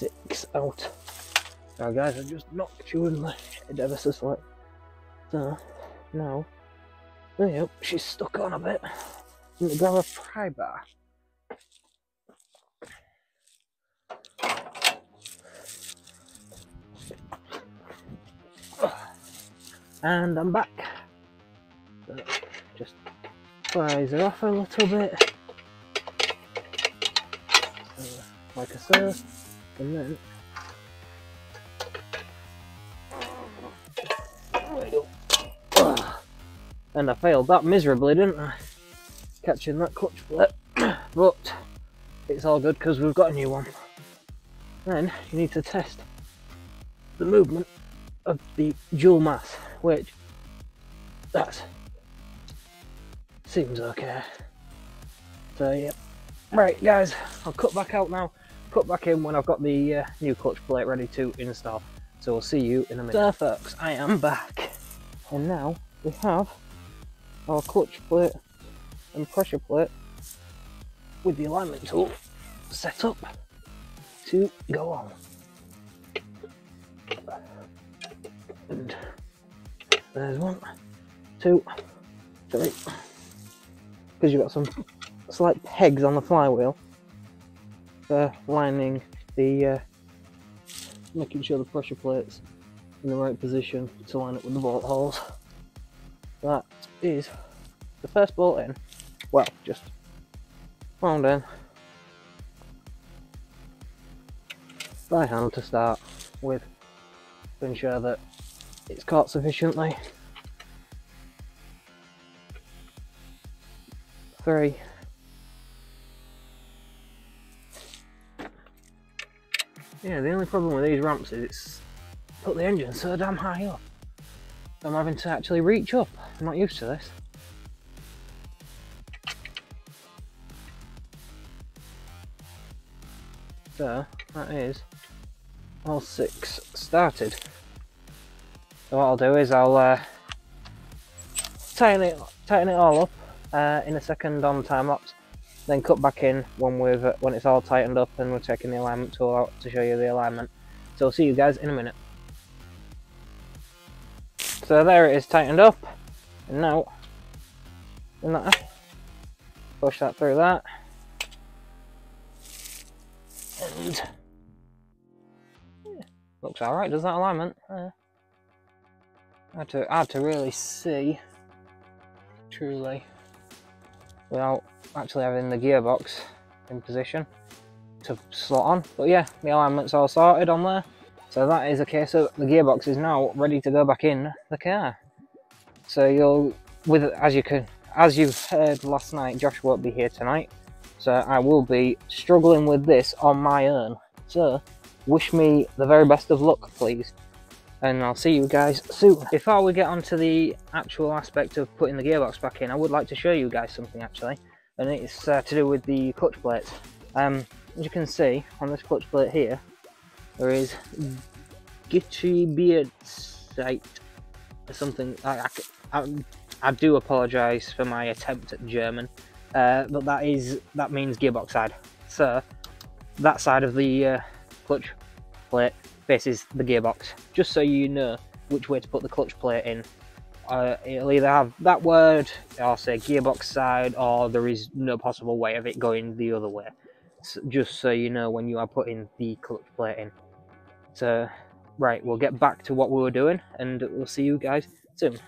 6 out. Sorry guys, I just knocked you in the head ever so slightly. So, now, there you go, she's stuck on a bit. I'm going to grab a pry bar. And I'm back. So, just prise her off a little bit. Like so, and then there we go. And I failed that miserably, didn't I? Catching that clutch plate, but it's all good because we've got a new one. Then you need to test the movement of the dual mass, which that seems okay. So yeah, right guys, I'll cut back out now. Cut back in when I've got the new clutch plate ready to install. So we'll see you in a minute. So folks, I am back, and now we have our clutch plate and pressure plate with the alignment tool set up to go on. And there's 1, 2, 3. Because you've got some slight pegs on the flywheel for lining the making sure the pressure plate's in the right position to line up with the bolt holes. That is the first bolt in. Well, just wound in by hand to start with to ensure that it's caught sufficiently. 3. Yeah, the only problem with these ramps is it's put the engine so damn high up. I'm having to actually reach up. I'm not used to this. So that is all 6 started. So what I'll do is I'll tighten it all up in a second on time lapse. Then cut back in when it's all tightened up and we're taking the alignment tool out to show you the alignment. So I'll see you guys in a minute. So there it is, tightened up, and now push that through that, and yeah, looks all right. Does that alignment? Hard to really see truly without actually having the gearbox in position to slot on, but yeah, the alignment's all sorted on there. So that is a case of the gearbox is now ready to go back in the car. So as you've heard last night, Josh won't be here tonight, so I will be struggling with this on my own. So wish me the very best of luck, please, and I'll see you guys soon. Before we get on to the actual aspect of putting the gearbox back in, I would like to show you guys something actually, and it's to do with the clutch plates. As you can see on this clutch plate here, there is gearbox site or something. I do apologise for my attempt at German, but that means gearbox side. So that side of the clutch plate faces the gearbox, just so you know which way to put the clutch plate in. It'll either have that word or say gearbox side, or there is no possible way of it going the other way. So just so you know when you are putting the clutch plate in. So right, we'll get back to what we were doing and we'll see you guys soon.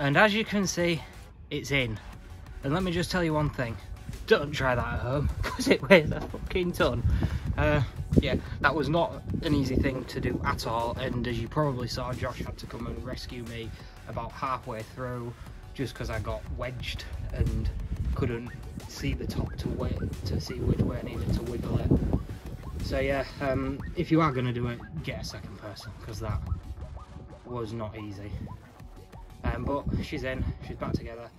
And as you can see, it's in. And let me just tell you one thing, don't try that at home, because it weighs a fucking ton. Yeah, that was not an easy thing to do at all, and as you probably saw, Josh had to come and rescue me about halfway through, just because I got wedged and couldn't see the top to see which way I needed to wiggle it. So yeah, if you are going to do it, get a second person, because that was not easy. But she's in, she's back together.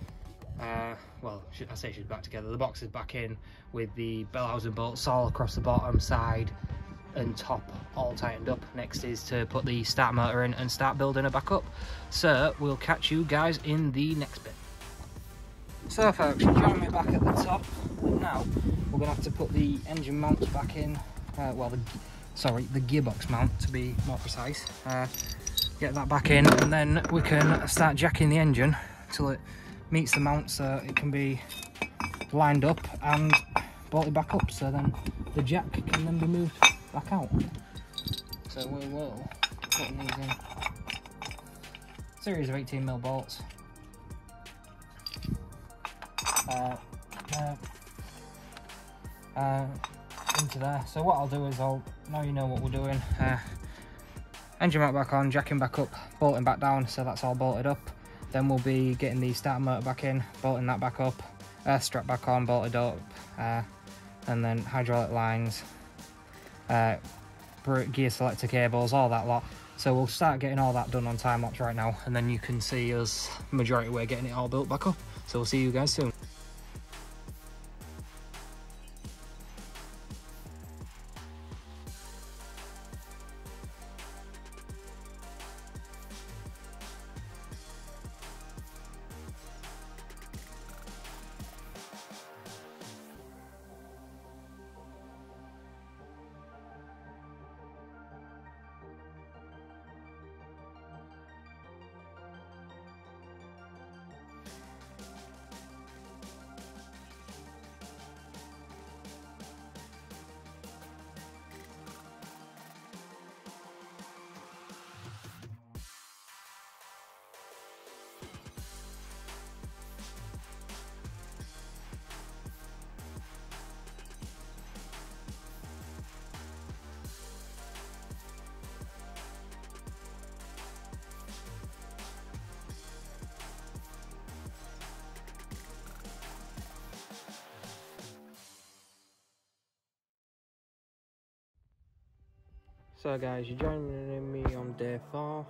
Well, I say she's back together. The box is back in with the bell housing bolts all across the bottom, side and top all tightened up. Next is to put the start motor in and start building it back up. So we'll catch you guys in the next bit. So folks, you join me back at the top, and now we're going to have to put the engine mounts back in. Well, the gearbox mount to be more precise. Get that back in, and then we can start jacking the engine till it meets the mount so it can be lined up and bolted back up, so then the jack can then be moved back out. So we will put these in series of 18mm bolts into there. So what I'll do is now you know what we're doing. Engine mount back on, jacking back up, bolting back down, so that's all bolted up. Then we'll be getting the starter motor back in, bolting that back up, strap back on, bolted up, and then hydraulic lines, gear selector cables, all that lot. So we'll start getting all that done on time lapse right now, and then you can see us majority way getting it all built back up. So we'll see you guys soon. So guys, you're joining me on day 4,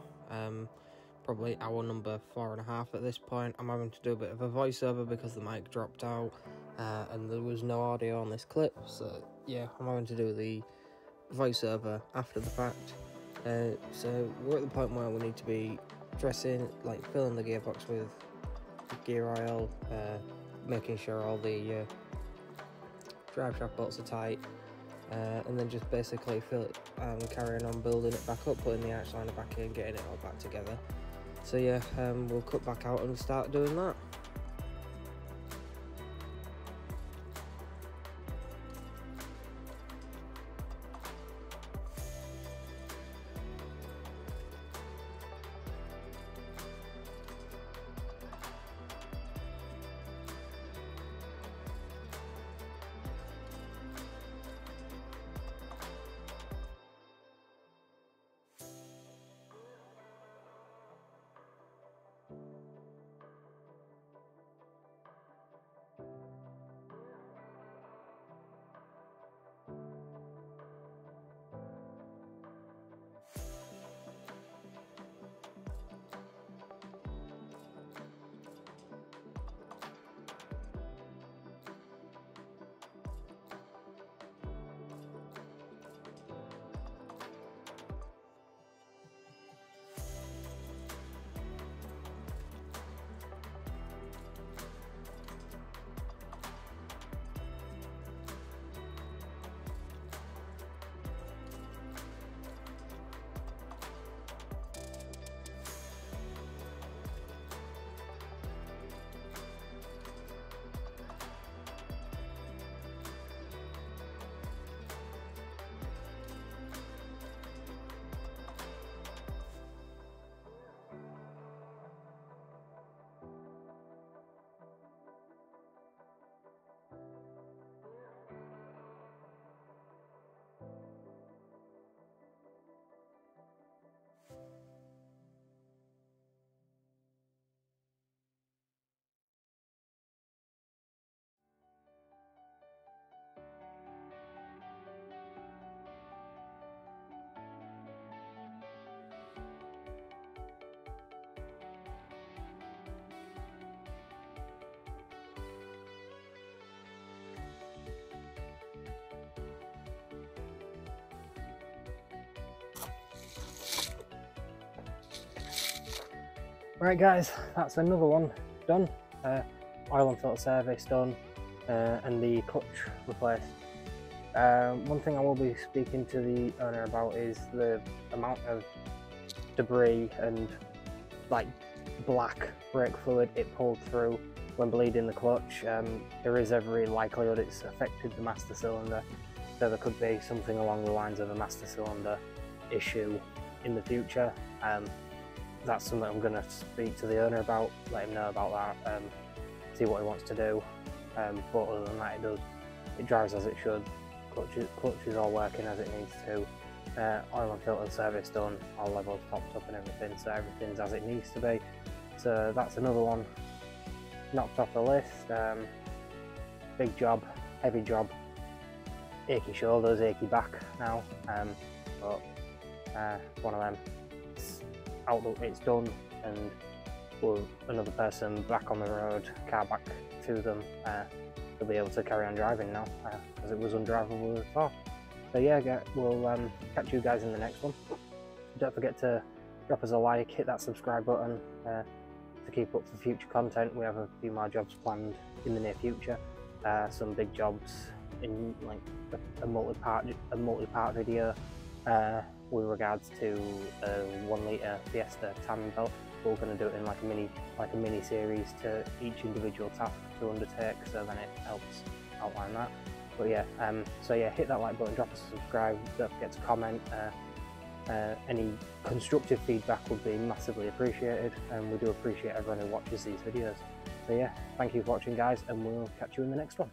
probably hour number 4.5 at this point. I'm having to do a bit of a voiceover because the mic dropped out and there was no audio on this clip, so yeah, I'm having to do the voiceover after the fact. So we're at the point where we need to be dressing, like filling the gearbox with gear oil, making sure all the drive shaft bolts are tight, and then just basically fill it and carrying on building it back up, putting the arch liner back in, getting it all back together. So yeah, we'll cut back out and start doing that. Right guys, that's another one done. Oil and filter service done, and the clutch replaced. One thing I will be speaking to the owner about is the amount of debris and like black brake fluid it pulled through when bleeding the clutch. There is every likelihood it's affected the master cylinder, so there could be something along the lines of a master cylinder issue in the future. That's something I'm going to speak to the owner about, let him know about that, see what he wants to do. But other than that, it drives as it should. Clutch is all working as it needs to. Oil and filter service done, all levels topped up and everything, so everything's as it needs to be. So that's another one knocked off the list. Big job, heavy job, achy shoulders, achy back now, but one of them. It's done, and with another person back on the road, car back to them, they'll be able to carry on driving now, because it was undrivable before. So yeah, we'll catch you guys in the next one. Don't forget to drop us a like, hit that subscribe button to keep up for future content. We have a few more jobs planned in the near future, some big jobs in like a multi-part video with regards to a 1 litre Fiesta tanning belt. We're going to do it in like a mini series to each individual task to undertake, so then it helps outline that. But yeah, so yeah, hit that like button, drop us a subscribe, don't forget to comment. Any constructive feedback would be massively appreciated, and we do appreciate everyone who watches these videos. So yeah, thank you for watching guys, and we'll catch you in the next one.